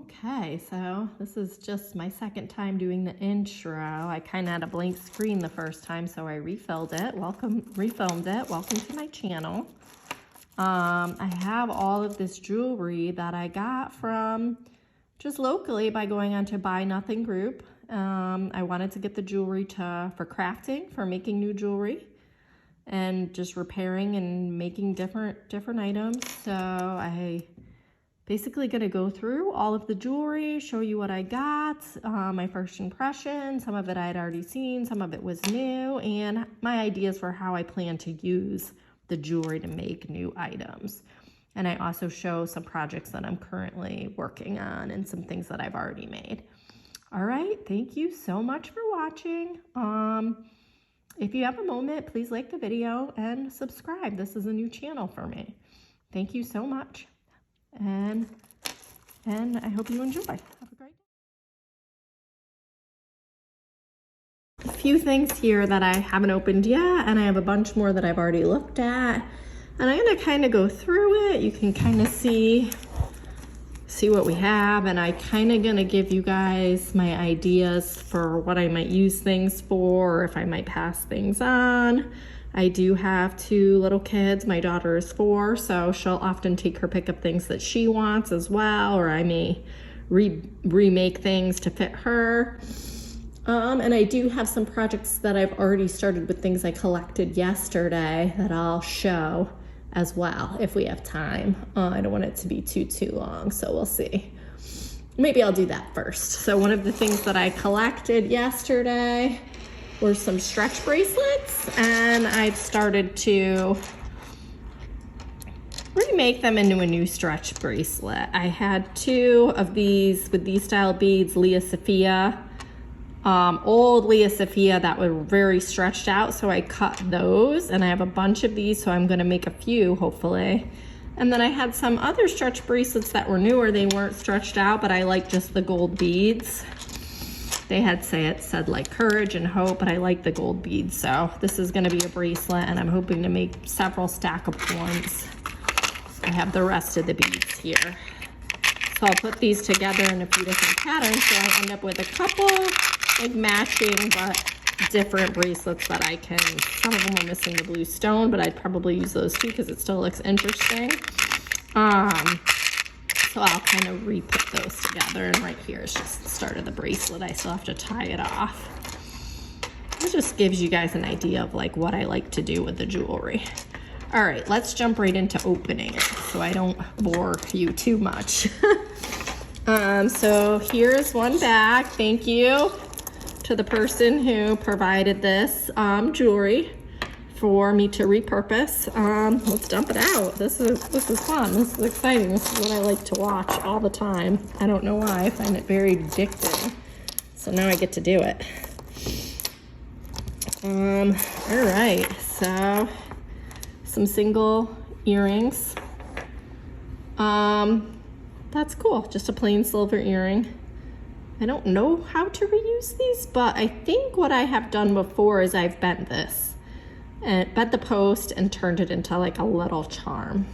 Okay, so this is just my second time doing the intro. I kind of had a blank screen the first time, so I refilled it. Refilmed it. Welcome to my channel. I have all of this jewelry that I got from just locally by going on to Buy Nothing group. I wanted to get the jewelry for crafting, for making new jewelry, and just repairing and making different items. So I basically gonna go through all of the jewelry, show you what I got, my first impression. Some of it I had already seen, some of it was new, and my ideas for how I plan to use the jewelry to make new items. And I also show some projects that I'm currently working on and some things that I've already made. All right, thank you so much for watching. If you have a moment, please like the video and subscribe. This is a new channel for me. Thank you so much. And I hope you enjoy. Have a great day. A few things here that I haven't opened yet, and I have a bunch more that I've already looked at. And I'm gonna kind of go through it. You can kind of see what we have, and I kind of gonna give you guys my ideas for what I might use things for, or if I might pass things on. I do have 2 little kids. My daughter is 4, so she'll often take her pick up things that she wants as well, or I may remake things to fit her. And I do have some projects that I've already started with things I collected yesterday that I'll show as well if we have time. I don't want it to be too long, so we'll see. Maybe I'll do that first. So one of the things that I collected yesterday were some stretch bracelets, and I've started to remake them into a new stretch bracelet. I had 2 of these with these style beads, Leah Sophia, old Leah Sophia that were very stretched out, so I cut those, and I have a bunch of these, so I'm gonna make a few hopefully. And then I had some other stretch bracelets that were newer. They weren't stretched out, but I like just the gold beads. They had said like courage and hope, but I like the gold beads. So this is gonna be a bracelet, and I'm hoping to make several stackable ones. I have the rest of the beads here. So I'll put these together in a few different patterns, so I end up with a couple like matching but different bracelets that I can. Some of them are missing the blue stone, but I'd probably use those too because it still looks interesting. So I'll kind of re-put those together, and right here is just the start of the bracelet. I still have to tie it off. It just gives you guys an idea of like what I like to do with the jewelry. All right, let's jump right into opening it so I don't bore you too much. So here's one bag. Thank you to the person who provided this jewelry for me to repurpose. Let's dump it out. This is fun. This is exciting. This is what I like to watch all the time. I don't know why. I find it very addicting. So now I get to do it. All right. So some single earrings. That's cool. Just a plain silver earring. I don't know how to reuse these, but I think what I have done before is I've bent this. And bent the post and turned it into like a little charm.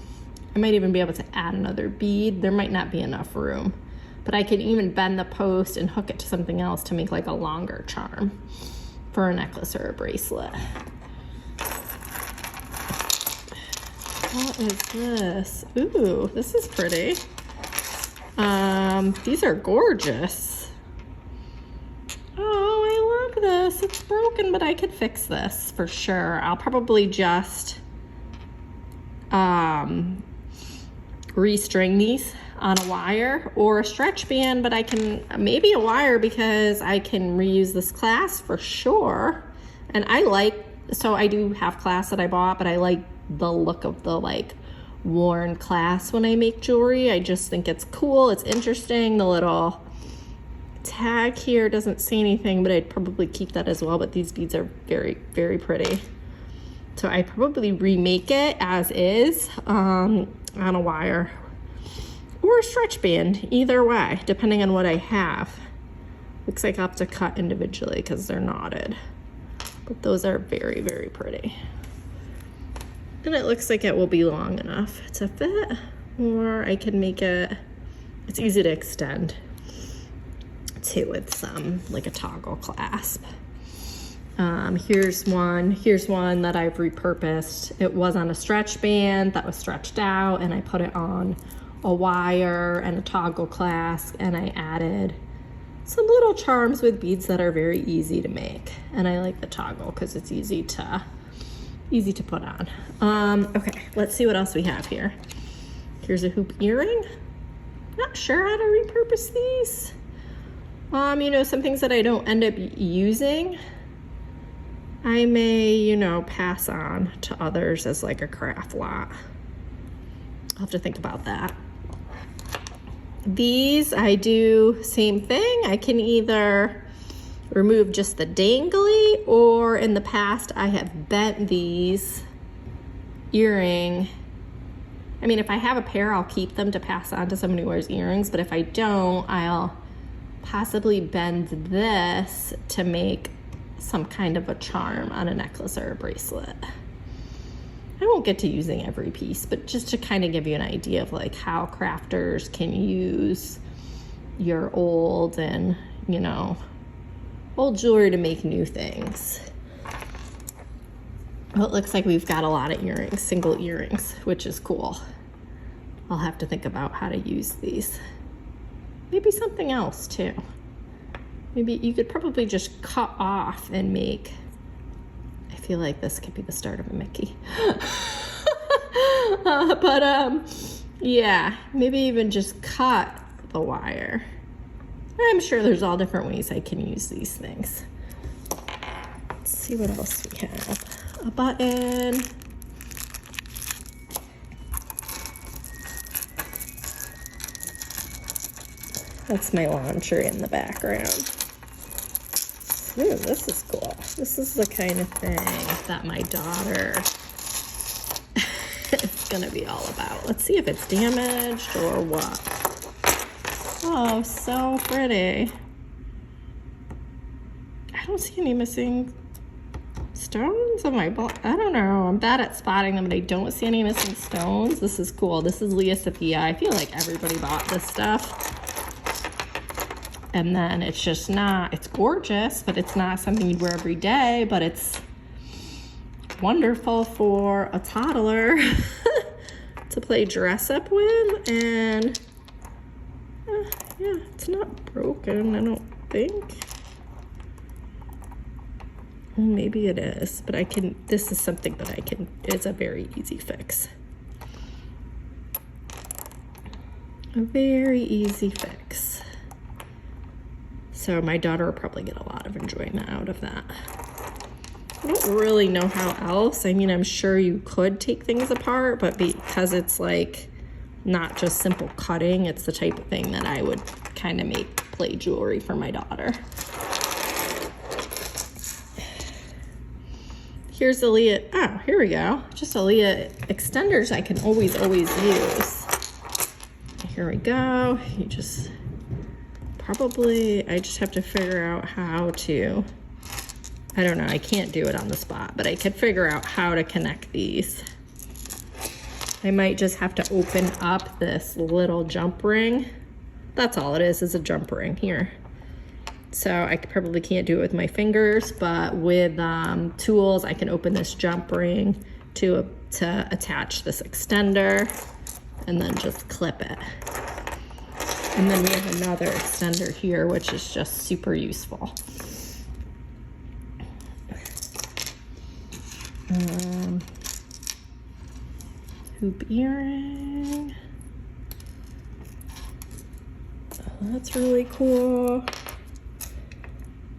I might even be able to add another bead. There might not be enough room, but I can even bend the post and hook it to something else to make like a longer charm for a necklace or a bracelet. What is this? Ooh, this is pretty. These are gorgeous. Oh, I love this. It's broken, but I could fix this for sure. I'll probably just restring these on a wire or a stretch band, but I can maybe a wire because I can reuse this clasp for sure. And so I do have clasps that I bought, but I like the look of the like worn clasp when I make jewelry. I just think it's cool. It's interesting. The little tag here doesn't say anything, but I'd probably keep that as well. But these beads are very, very pretty. So I probably remake it as is on a wire or a stretch band, either way, depending on what I have. Looks like I'll have to cut individually because they're knotted. But those are very, very pretty. And it looks like it will be long enough to fit, or I can make it it's easy to extend too with some, like a toggle clasp. Here's one that I've repurposed. It was on a stretch band that was stretched out, and I put it on a wire and a toggle clasp, and I added some little charms with beads that are very easy to make. And I like the toggle because it's easy to put on. Okay, let's see what else we have here. Here's a hoop earring. Not sure how to repurpose these. You know, some things that I don't end up using, I may, you know, pass on to others as like a craft lot. I'll have to think about that. These, I do same thing. I can either remove just the dangly, or in the past I have bent these earring. I mean, if I have a pair, I'll keep them to pass on to someone who wears earrings, but if I don't, I'll possibly bend this to make some kind of a charm on a necklace or a bracelet. I won't get to using every piece, but just to kind of give you an idea of like how crafters can use your old and, you know, old jewelry to make new things. Well, it looks like we've got a lot of earrings, single earrings, which is cool. I'll have to think about how to use these. Maybe something else too. Maybe you could probably just cut off and make, I feel like this could be the start of a Mickey. Yeah, maybe even just cut the wire. I'm sure there's all different ways I can use these things. Let's see what else we have. A button. That's my launcher in the background. Ooh, this is cool. This is the kind of thing that my daughter is gonna be all about. Let's see if it's damaged or what. Oh, so pretty. I don't see any missing stones on my ball. I don't know. I'm bad at spotting them, but I don't see any missing stones. This is cool. This is Leah Sophia. I feel like everybody bought this stuff. And then it's just not, it's gorgeous, but it's not something you'd wear every day, but it's wonderful for a toddler to play dress up with. And yeah, it's not broken, I don't think. Maybe it is, but I can, this is something that I can, it's a very easy fix. A very easy fix. So my daughter will probably get a lot of enjoyment out of that. I don't really know how else. I mean, I'm sure you could take things apart, but because it's like not just simple cutting, it's the type of thing that I would kind of make play jewelry for my daughter. Here's the Leah, oh, here we go. Just a Leah extenders I can always use. Here we go. You just, probably, I just have to figure out how to, I don't know, I can't do it on the spot, but I could figure out how to connect these. I might just have to open up this little jump ring. That's all it is a jump ring here. So I probably can't do it with my fingers, but with tools, I can open this jump ring to attach this extender and then just clip it. And then we have another extender here, which is just super useful. Hoop earring. Oh, that's really cool.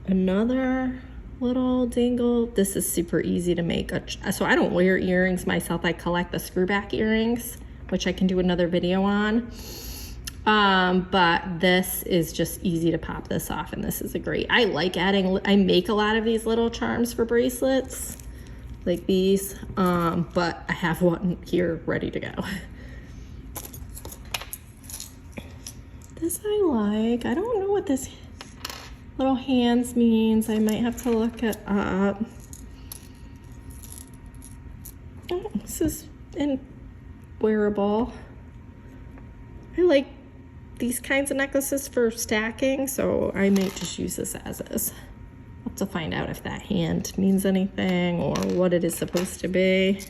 Another little dangle. This is super easy to make. So I don't wear earrings myself. I collect the screwback earrings, which I can do another video on. But this is just easy to pop this off, and this is a great, I like adding, I make a lot of these little charms for bracelets like these, but I have one here ready to go. This I like. I don't know what this little hands means. I might have to look it up. Oh, this is in wearable. I like these kinds of necklaces for stacking, so I may just use this as is. I'll have to find out if that hand means anything or what it is supposed to be.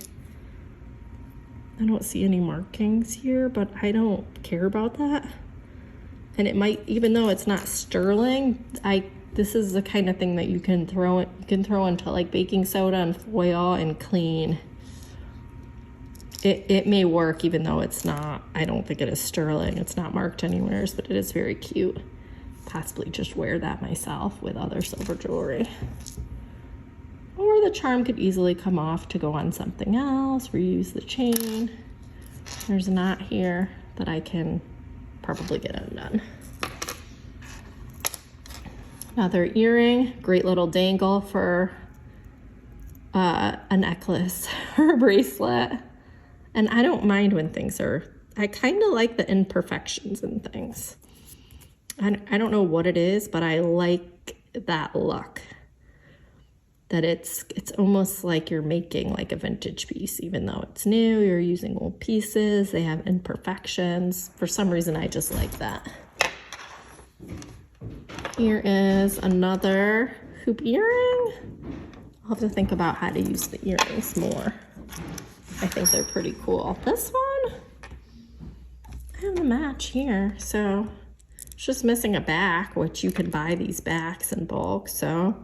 I don't see any markings here, but I don't care about that. And it might, even though it's not sterling, this is the kind of thing that you can throw into like baking soda and foil and clean. It may work even though it's not, I don't think it is sterling. It's not marked anywhere, but it is very cute. Possibly just wear that myself with other silver jewelry. Or the charm could easily come off to go on something else, reuse the chain. There's a knot here that I can probably get undone. Another earring, great little dangle for a necklace or a bracelet. And I don't mind when things are, I kind of like the imperfections in things. I don't know what it is, but I like that look. That it's almost like you're making like a vintage piece, even though it's new, you're using old pieces, they have imperfections. For some reason, I just like that. Here is another hoop earring. I'll have to think about how to use the earrings more. I think they're pretty cool. This one, I have a match here, so it's just missing a back, which you can buy these backs in bulk. So,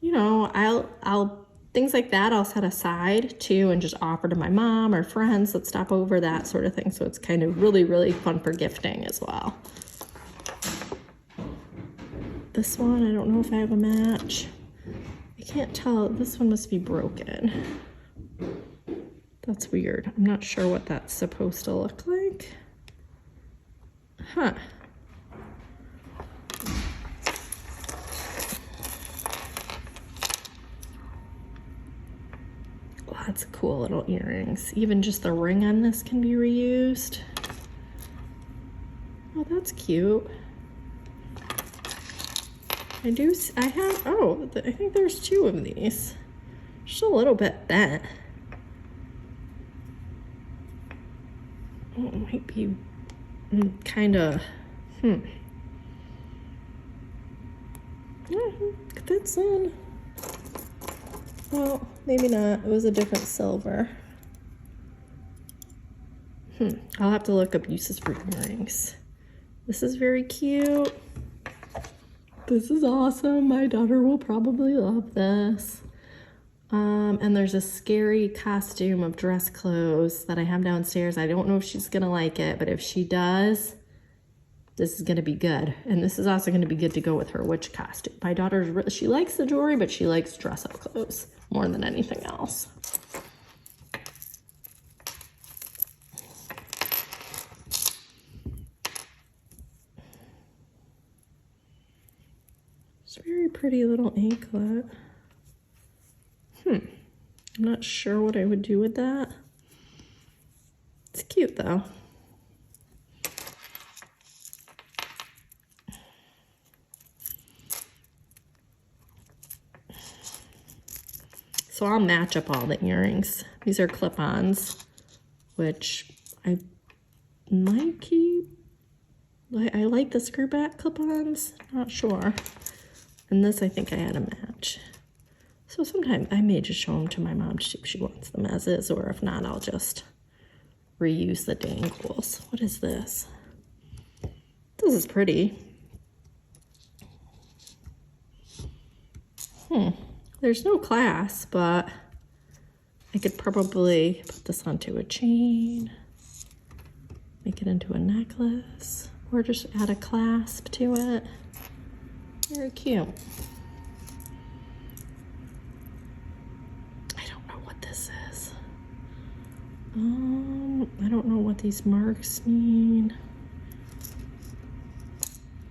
you know, I'll things like that I'll set aside too and just offer to my mom or friends that stop over, that sort of thing. So it's kind of really, really fun for gifting as well. This one, I don't know if I have a match. I can't tell. This one must be broken. That's weird. I'm not sure what that's supposed to look like. Huh. Lots of cool little earrings. Even just the ring on this can be reused. Oh, that's cute. I think there's two of these. Just a little bit bent. Oh, it might be kind of, Yeah, fits in. Well, maybe not. It was a different silver. I'll have to look up uses for earrings. This is very cute. This is awesome. My daughter will probably love this. And there's a scary costume of dress clothes that I have downstairs. I don't know if she's gonna like it, but if she does, this is gonna be good. And this is also gonna be good to go with her witch costume. My daughter, she likes the jewelry, but she likes dress up clothes more than anything else. It's a very pretty little anklet. I'm not sure what I would do with that. It's cute though. So I'll match up all the earrings. These are clip-ons, which I might keep. I like the screw back clip-ons, not sure. And this, I think I had a match. So sometimes I may just show them to my mom to see if she wants them as is, or if not, I'll just reuse the dangles. What is this? This is pretty. There's no clasp, but I could probably put this onto a chain, make it into a necklace, or just add a clasp to it. Very cute. I don't know what these marks mean.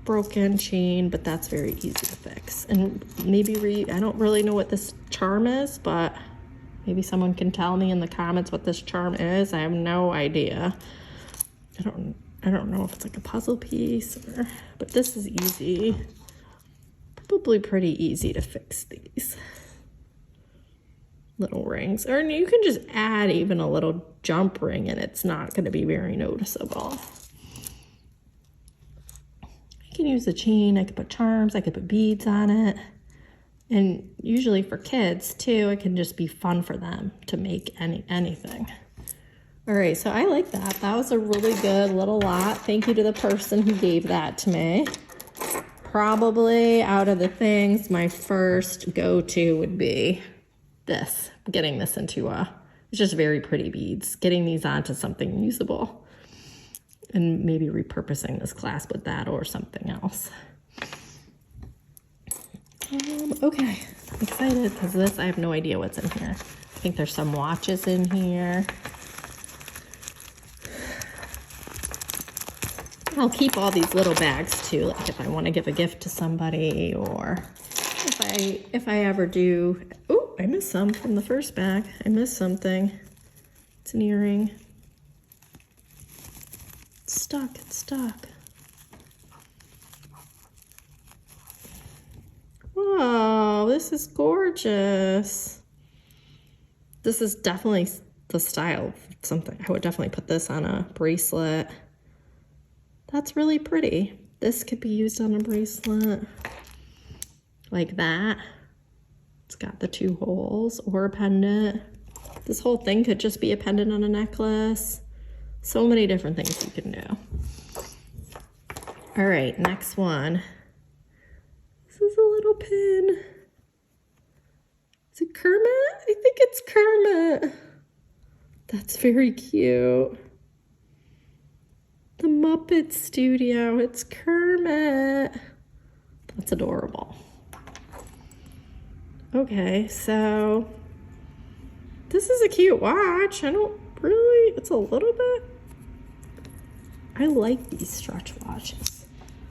Broken chain, but that's very easy to fix. And maybe I don't really know what this charm is, but maybe someone can tell me in the comments what this charm is. I have no idea. I don't know if it's like a puzzle piece or, but this is easy. Probably pretty easy to fix these little rings, or you can just add even a little jump ring and it's not going to be very noticeable. can use a chain, I could put charms, I could put beads on it. And usually for kids too, it can just be fun for them to make anything. All right, so I like that. That was a really good little lot. Thank you to the person who gave that to me. Probably out of the things, my first go-to would be this, getting this into it's just very pretty beads, getting these onto something usable and maybe repurposing this clasp with that or something else. Okay, I'm excited because this, I have no idea what's in here. I think there's some watches in here. I'll keep all these little bags too, like if I want to give a gift to somebody or if I ever do. Oh, I missed some from the first bag. I missed something. It's an earring. It's stuck, it's stuck. Whoa, this is gorgeous. This is definitely the style of something. I would definitely put this on a bracelet. That's really pretty. This could be used on a bracelet like that. It's got the 2 holes or a pendant. This whole thing could just be a pendant on a necklace. So many different things you can do. All right, next one. This is a little pin. Is it Kermit? I think it's Kermit. That's very cute. The Muppet Studio, it's Kermit. That's adorable. Okay, so this is a cute watch. I don't really, it's a little bit, I like these stretch watches.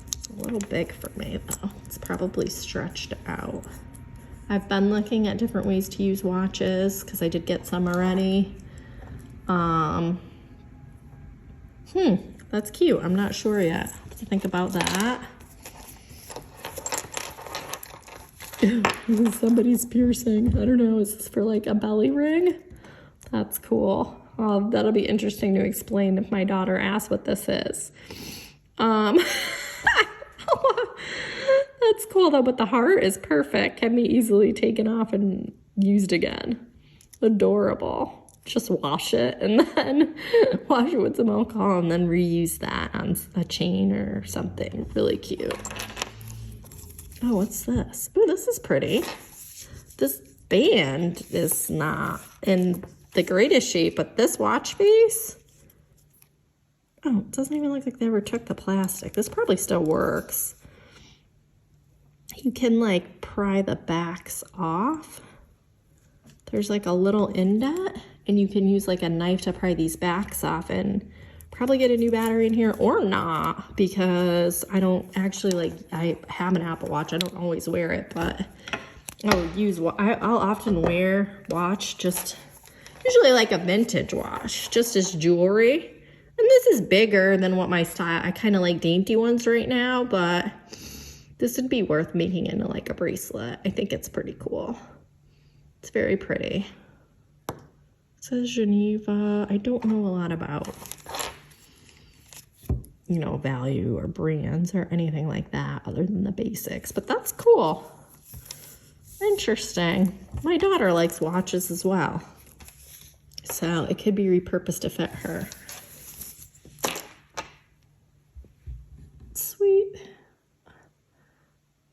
It's a little big for me though. It's probably stretched out. I've been looking at different ways to use watches because I did get some already. That's cute. I'm not sure yet. I have to think about that. This is somebody's piercing. I don't know. Is this for like a belly ring? That's cool. That'll be interesting to explain if my daughter asks what this is. That's cool though, but the heart is perfect. Can be easily taken off and used again. Adorable. Just wash it and then wash it with some alcohol and then reuse that on a chain or something. Really cute. Oh, what's this? Oh, this is pretty. This band is not in the greatest shape, but this watch face, oh, it doesn't even look like they ever took the plastic. This probably still works. You can like pry the backs off. There's like a little indent and you can use like a knife to pry these backs off and probably get a new battery in here or not, because I don't actually I have an Apple Watch. I don't always wear it, but I'll often wear watch, just usually like a vintage watch, just as jewelry. And this is bigger than what my style, I kind of like dainty ones right now, but this would be worth making into like a bracelet. I think it's pretty cool. It's very pretty. It says Geneva. I don't know a lot about, you know, value or brands or anything like that other than the basics, but that's cool. Interesting. My daughter likes watches as well, so it could be repurposed to fit her.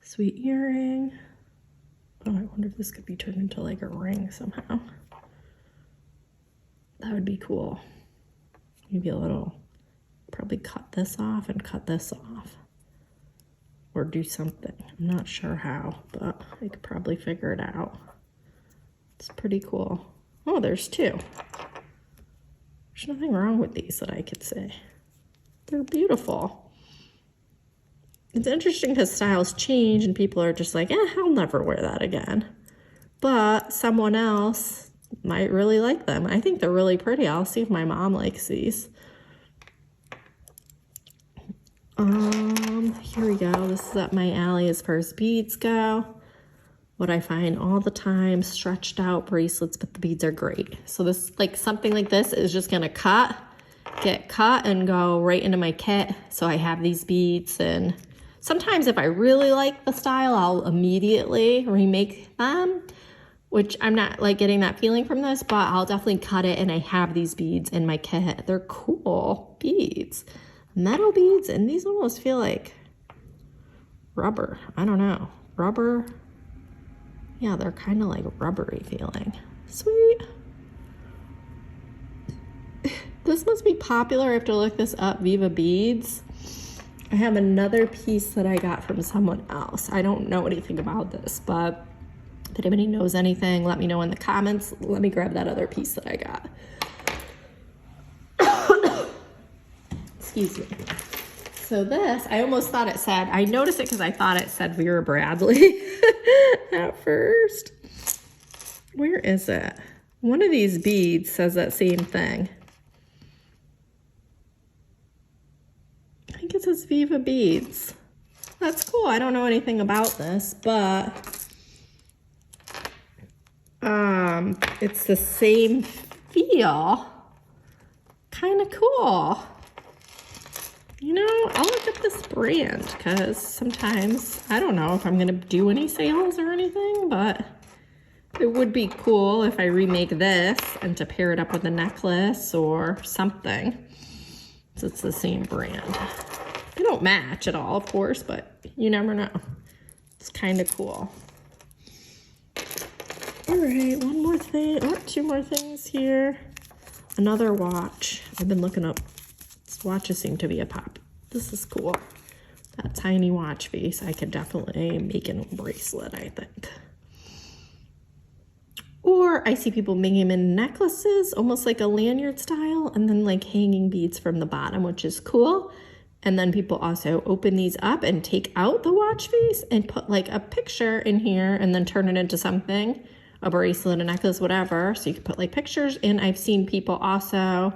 Sweet earring. Oh, I wonder if this could be turned into like a ring somehow. That would be cool. Maybe a little, probably cut this off and cut this off. Or do something. I'm not sure how, but I could probably figure it out. It's pretty cool. Oh, there's 2. There's nothing wrong with these that I could say. They're beautiful. It's interesting because styles change and people are just like, I'll never wear that again. But someone else might really like them. I think they're really pretty. I'll see if my mom likes these. Here we go. This is up my alley as far as beads go. What I find all the time, stretched out bracelets, but the beads are great. So this, like something like this is just gonna get cut and go right into my kit. So I have these beads and Sometimes if I really like the style, I'll immediately remake them, which I'm not like getting that feeling from this, but I'll definitely cut it, and I have these beads in my kit. They're cool beads, metal beads, and these almost feel like rubber. I don't know, rubber. Yeah, they're kind of like rubbery feeling. Sweet. This must be popular. I have to look this up, Viva Beads. I have another piece that I got from someone else. I don't know anything about this, but if anybody knows anything, let me know in the comments. Let me grab that other piece that I got. Excuse me. So this, I almost thought it said, I noticed it because I thought it said Vera Bradley at first. Where is it? One of these beads says that same thing. I think it says Viva Beads. That's cool. I don't know anything about this, but it's the same feel. Kind of cool. You know, I'll look at this brand because sometimes I don't know if I'm going to do any sales or anything, but it would be cool if I remake this and to pair it up with a necklace or something. So it's the same brand. They don't match at all, of course, but you never know. It's kind of cool. All right, one more thing, or two more things here. Another watch. I've been looking up. Watches seem to be a pop. This is cool. That tiny watch face, I could definitely make a bracelet, I think. Or I see people making them in necklaces, almost like a lanyard style, and then like hanging beads from the bottom, which is cool. And then people also open these up and take out the watch face and put like a picture in here and then turn it into something, a bracelet, a necklace, whatever. So you can put like pictures. And I've seen people also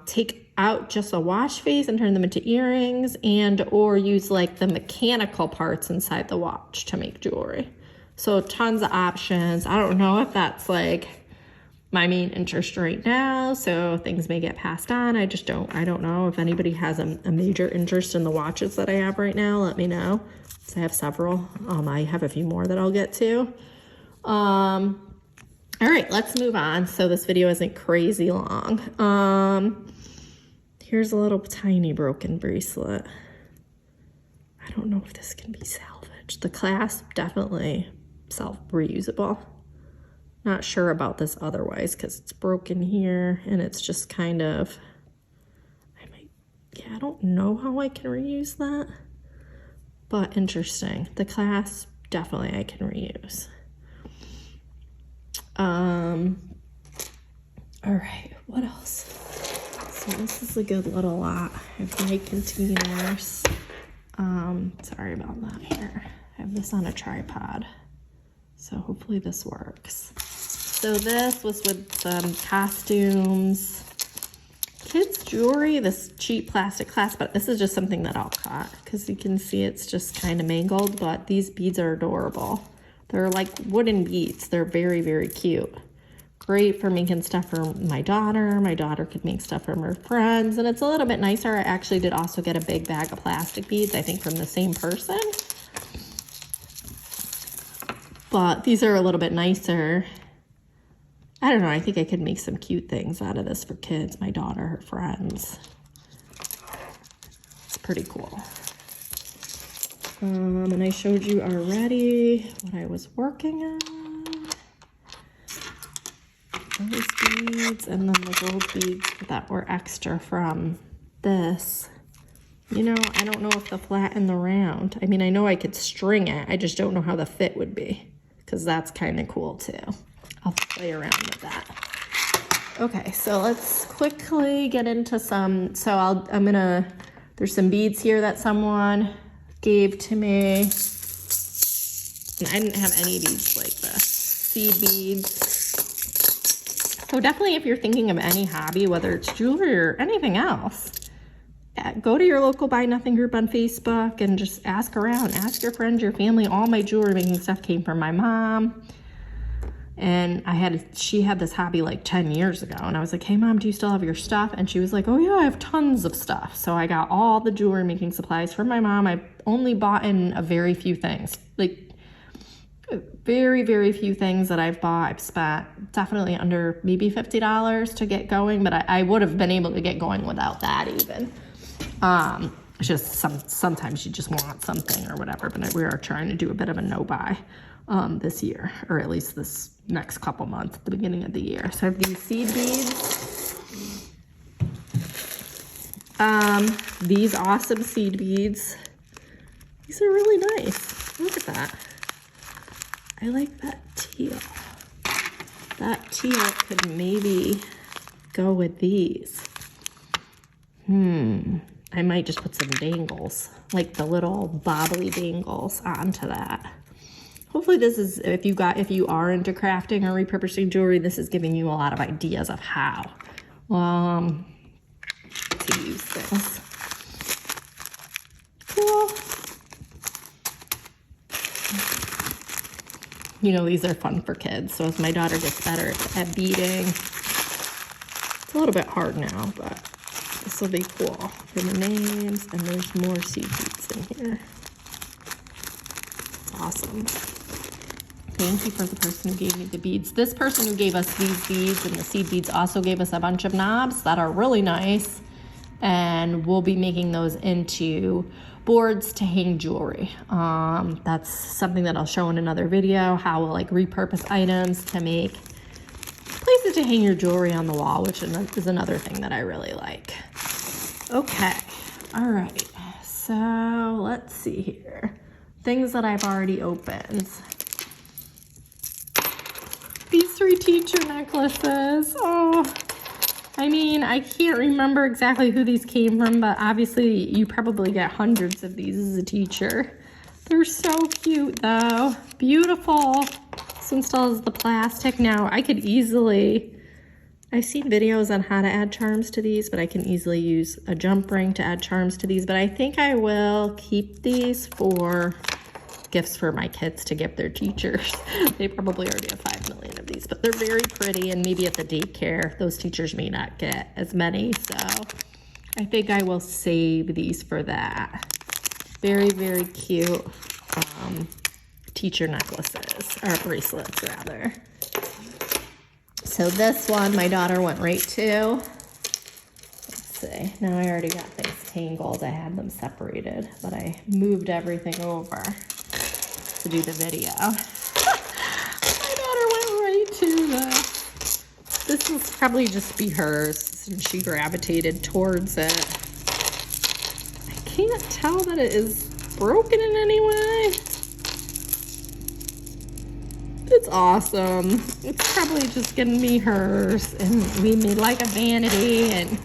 take out just a watch face and turn them into earrings, and or use like the mechanical parts inside the watch to make jewelry. So tons of options. I don't know if that's like my main interest right now, so things may get passed on. I don't know if anybody has a major interest in the watches that I have right now. Let me know. So I have several. I have a few more that I'll get to. All right, let's move on so this video isn't crazy long. Here's a little tiny broken bracelet. I don't know if this can be salvaged. The clasp, definitely reusable. Not sure about this otherwise because it's broken here and it's just kind of, I don't know how I can reuse that, but interesting. The clasp, definitely I can reuse. All right, what else? So this is a good little lot. I have my containers. Sorry about that here. I have this on a tripod, so hopefully this works. So this was with some costumes, kids jewelry, this cheap plastic clasp, but this is just something that I'll cut because you can see it's just kind of mangled, but these beads are adorable. They're like wooden beads. They're very, very cute. Great for making stuff for my daughter. My daughter could make stuff for her friends, and it's a little bit nicer. I actually did also get a big bag of plastic beads, I think from the same person. But these are a little bit nicer. I don't know, I think I could make some cute things out of this for kids, my daughter, her friends. It's pretty cool. And I showed you already what I was working on. Those beads, and then the gold beads that were extra from this. You know, I don't know if the flat and the round, I mean, I know I could string it, I just don't know how the fit would be, because that's kind of cool too. I'll play around with that. Okay, so let's quickly get into some, so there's some beads here that someone gave to me. And I didn't have any beads like this. Seed beads. So definitely if you're thinking of any hobby, whether it's jewelry or anything else, go to your local Buy Nothing group on Facebook and just ask around. Ask your friends, your family. All my jewelry making stuff came from my mom. And she had this hobby like 10 years ago. And I was like, hey mom, do you still have your stuff? And she was like, oh yeah, I have tons of stuff. So I got all the jewelry making supplies from my mom. I only bought in a very few things, like very, very few things that I've bought. I've spent definitely under maybe $50 to get going, but I would have been able to get going without that even. It's just sometimes you just want something or whatever, but we are trying to do a bit of a no-buy this year, or at least this next couple months at the beginning of the year. So I have these seed beads. These awesome seed beads. These are really nice. Look at that. I like that teal. That teal could maybe go with these. I might just put some dangles, like the little bobbly dangles onto that. Hopefully this is, if you are into crafting or repurposing jewelry, this is giving you a lot of ideas of how to use this. Cool. You know, these are fun for kids. So as my daughter gets better at beading, it's a little bit hard now, but this will be cool for the names. And there's more seed beads in here. It's awesome. Thank you for the person who gave me the beads. This person who gave us these beads and the seed beads also gave us a bunch of knobs that are really nice. And we'll be making those into boards to hang jewelry. That's something that I'll show in another video, how we'll like repurpose items to make places to hang your jewelry on the wall, which is another thing that I really like. Okay, all right, so let's see here. Things that I've already opened. These 3 teacher necklaces. Oh, I mean, I can't remember exactly who these came from, but obviously you probably get hundreds of these as a teacher. They're so cute though. Beautiful. This one still has the plastic. Now I could easily, I've seen videos on how to add charms to these, but I can easily use a jump ring to add charms to these. But I think I will keep these for gifts for my kids to give their teachers. They probably already have 5 million of these, but they're very pretty, and maybe at the daycare, those teachers may not get as many, so I think I will save these for that. Very, very cute teacher necklaces, or bracelets rather. So this one, my daughter went right to. Let's see, now I already got things tangled. I had them separated, but I moved everything over to do the video. My daughter went right to this will probably just be hers, and she gravitated towards it. I can't tell that it is broken in any way. It's awesome. It's probably just gonna be hers, and we made like a vanity and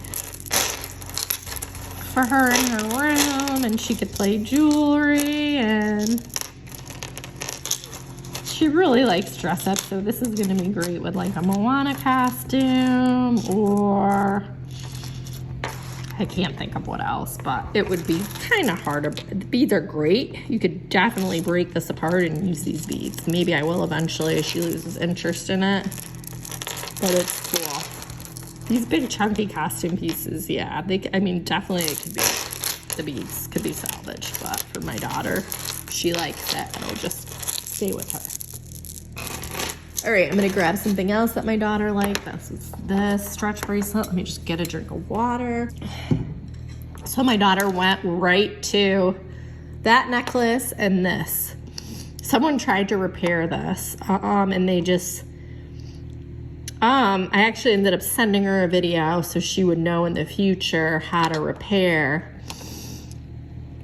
for her in her room, and she could play jewelry, and she really likes dress up, so this is gonna be great with like a Moana costume, or I can't think of what else, but it would be kind of hard. The beads are great. You could definitely break this apart and use these beads. Maybe I will eventually as she loses interest in it, but it's cool. These big chunky costume pieces, yeah, I mean, definitely it could be, the beads could be salvaged, but for my daughter, she likes it, and it'll just stay with her. All right, I'm gonna grab something else that my daughter liked. This is this stretch bracelet. Let me just get a drink of water. So my daughter went right to that necklace and this. Someone tried to repair this, and they just, I actually ended up sending her a video so she would know in the future how to repair.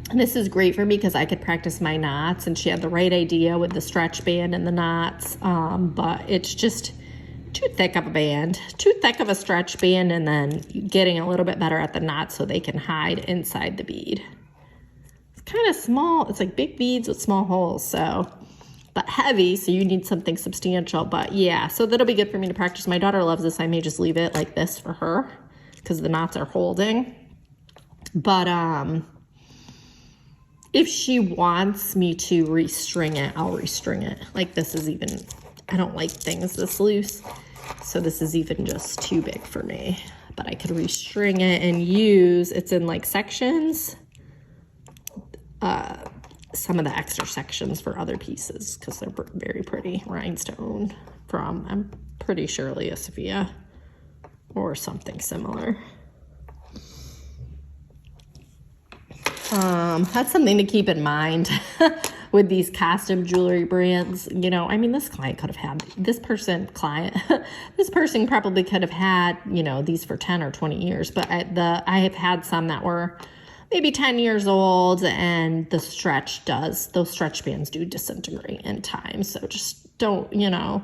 And this is great for me because I could practice my knots, and she had the right idea with the stretch band and the knots, but it's just too thick of a band, too thick of a stretch band, and then getting a little bit better at the knots so they can hide inside the bead. It's kind of small. It's like big beads with small holes, so, but heavy, so you need something substantial. But yeah, so that'll be good for me to practice. My daughter loves this. I may just leave it like this for her because the knots are holding. But if she wants me to restring it, I'll restring it. Like this is even I don't like things this loose. So this is even just too big for me. But I could restring it and use, it's in like sections, some of the extra sections for other pieces because they're very pretty. Rhinestone from, I'm pretty sure, Leah Sophia or something similar. That's something to keep in mind with these costume jewelry brands. You know, I mean, this client could have had, this person probably could have had, you know, these for 10 or 20 years, but I have had some that were maybe 10 years old, and those stretch bands do disintegrate in time. So just don't, you know,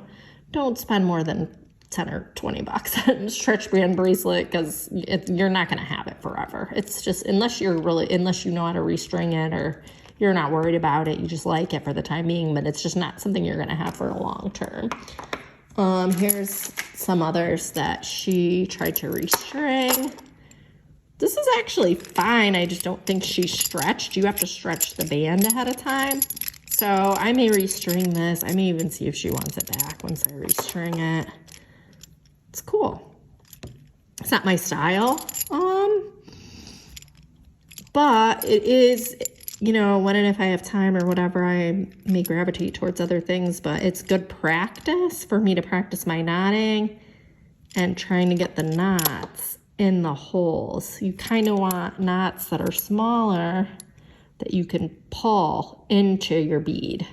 don't spend more than 10 or 20 bucks on a stretch band bracelet, because you're not going to have it forever. It's just, unless you know how to restring it, or you're not worried about it, you just like it for the time being, but it's just not something you're going to have for a long term. Here's some others that she tried to restring. This is actually fine. I just don't think she stretched. You have to stretch the band ahead of time. So I may restring this. I may even see if she wants it back once I restring it. It's cool. It's not my style. But it is, you know, when and if I have time or whatever, I may gravitate towards other things, but it's good practice for me to practice my knotting and trying to get the knots in the holes. You kind of want knots that are smaller that you can pull into your bead.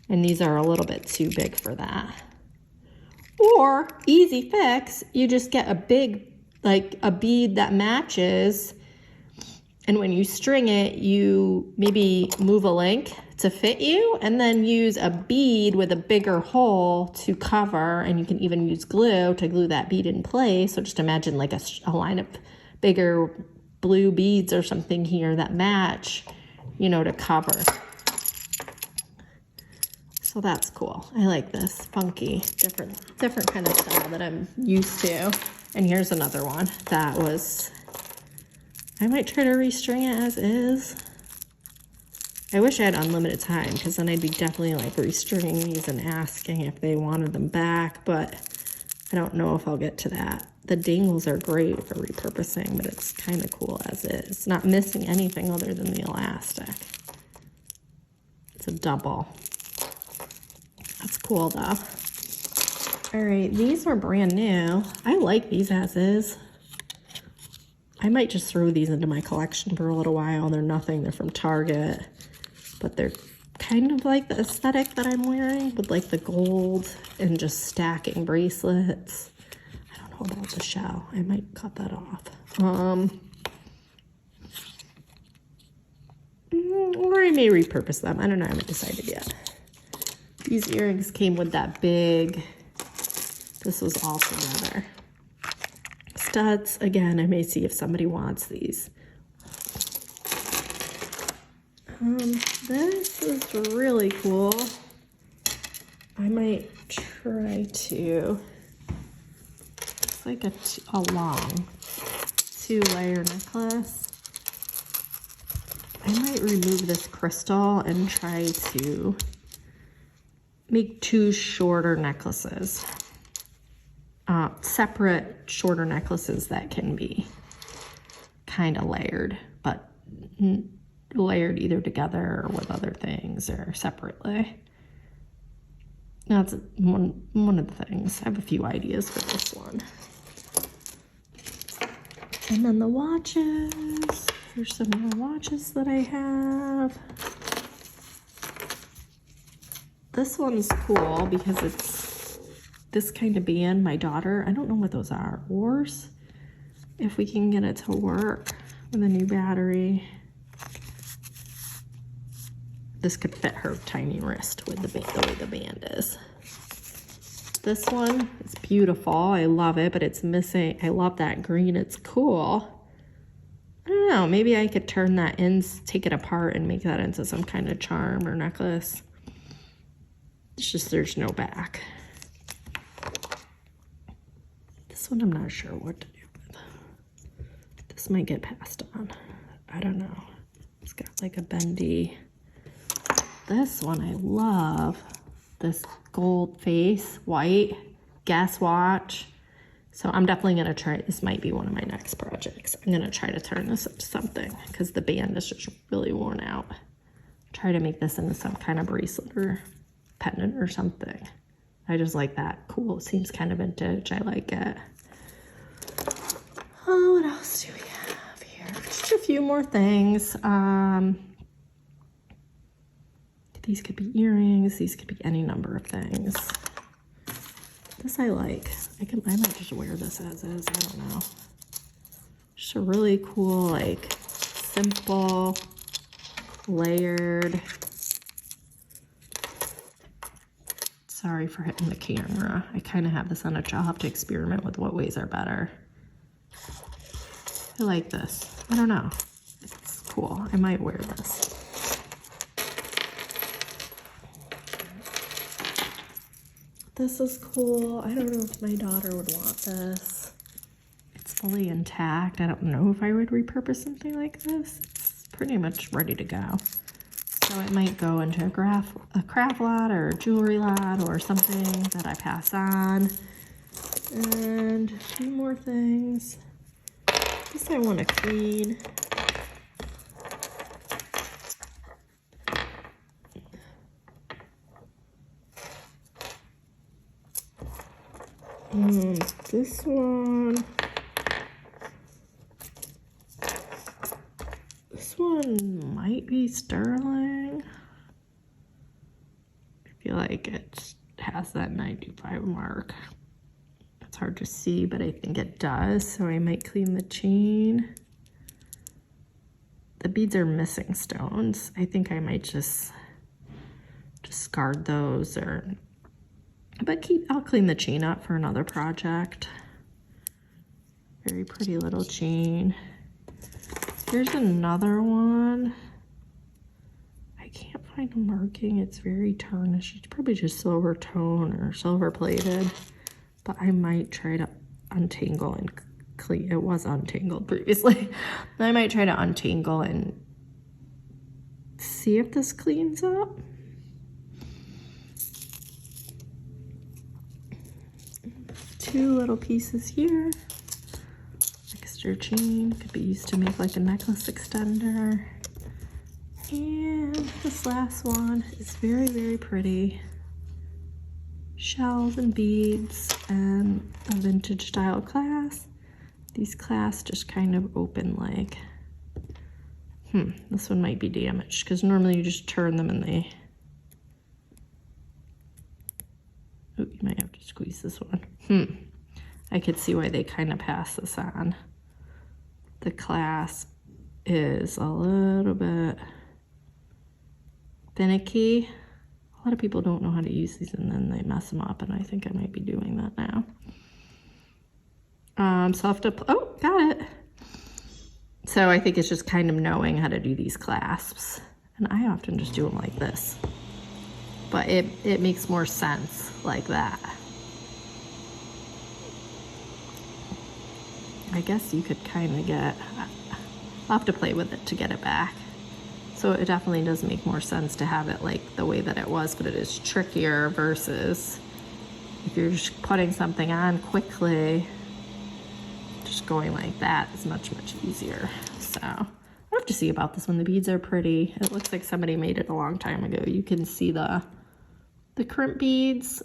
And these are a little bit too big for that. Or easy fix, you just get a big, like a bead that matches, and when you string it, you maybe move a link to fit you, and then use a bead with a bigger hole to cover, and you can even use glue to glue that bead in place. So just imagine like a line of bigger blue beads or something here that match, you know, to cover. So that's cool. I like this funky, different kind of style that I'm used to. And here's another one that was, I might try to restring it as is. I wish I had unlimited time, because then I'd be definitely like restringing these and asking if they wanted them back, but I don't know if I'll get to that. The dangles are great for repurposing, but it's kind of cool as is. Not missing anything other than the elastic. It's a double. That's cool though. All right, these are brand new. I like these as is. I might just throw these into my collection for a little while. They're nothing, they're from Target, but they're kind of like the aesthetic that I'm wearing, with like the gold and just stacking bracelets. I don't know about the shell. I might cut that off. Or I may repurpose them. I don't know, I haven't decided yet. These earrings came with that big, this was all together. Studs, again, I may see if somebody wants these. This is really cool. I might try to, it's like a long 2-layer necklace. I might remove this crystal and try to make 2 shorter necklaces. Separate shorter necklaces that can be kind of layered, but layered either together or with other things or separately. That's one of the things. I have a few ideas for this one. And then the watches. Here's some more watches that I have. This one's cool because it's this kind of band. My daughter, I don't know what those are. Oars. If we can get it to work with a new battery. This could fit her tiny wrist with the way the band is. This one is beautiful. I love it, but it's missing. I love that green. It's cool. I don't know. Maybe I could turn that in, take it apart, and make that into some kind of charm or necklace. It's just there's no back. This one I'm not sure what to do with. This might get passed on. I don't know. It's got like a bendy. This one I love. This gold face, white, gas watch. So I'm definitely gonna try, this might be one of my next projects. I'm gonna try to turn this into something because the band is just really worn out. Try to make this into some kind of bracelet or pendant or something. I just like that. Cool, it seems kind of vintage, I like it. Oh, what else do we have here? Just a few more things. These could be earrings, these could be any number of things. This I like. I might just wear this as is, I don't know. Just a really cool, like, simple, layered. Sorry for hitting the camera. I kind of have this on a job. I'll have to experiment with what ways are better. I like this. I don't know. It's cool. I might wear this. This is cool. I don't know if my daughter would want this. It's fully intact. I don't know if I would repurpose something like this. It's pretty much ready to go. So it might go into a craft lot or a jewelry lot or something that I pass on. And a few more things. This I want to clean. This one might be sterling. I feel like it has that 95 mark. It's hard to see, but I think it does, so I might clean the chain. The beads are missing stones. I think I might just discard those, but I'll clean the chain up for another project. Very pretty little chain. Here's another one. I can't find a marking. It's very tarnished. It's probably just silver tone or silver plated, but I might try to untangle and clean. It was untangled previously. I might try to untangle and see if this cleans up. Two little pieces here. Extra chain, could be used to make like a necklace extender. And this last one is very, very pretty. Shells and beads and a vintage style clasp. These clasps just kind of open like, this one might be damaged because normally you just turn them and they, oh, you might have to squeeze this one. I could see why they kind of pass this on. The clasp is a little bit finicky. A lot of people don't know how to use these and then they mess them up, and I think I might be doing that now. So I'll have to, oh, got it. So I think it's just kind of knowing how to do these clasps. And I often just do them like this. But it makes more sense like that. I guess you could kind of I'll have to play with it to get it back. So it definitely does make more sense to have it like the way that it was, but it is trickier versus if you're just putting something on quickly, just going like that is much, much easier. So I'll have to see about this one. The beads are pretty. It looks like somebody made it a long time ago. You can see the crimp beads.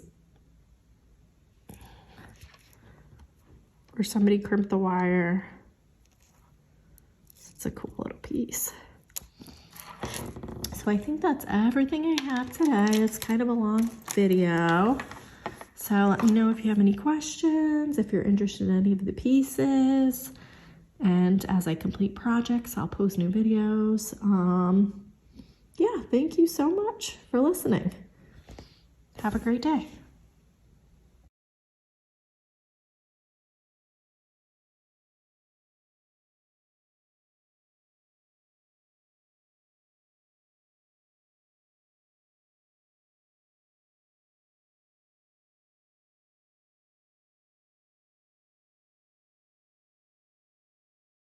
Or somebody crimped the wire. It's a cool little piece. So I think that's everything I have today. It's kind of a long video. So let me know if you have any questions, if you're interested in any of the pieces. And as I complete projects, I'll post new videos. Yeah, thank you so much for listening. Have a great day.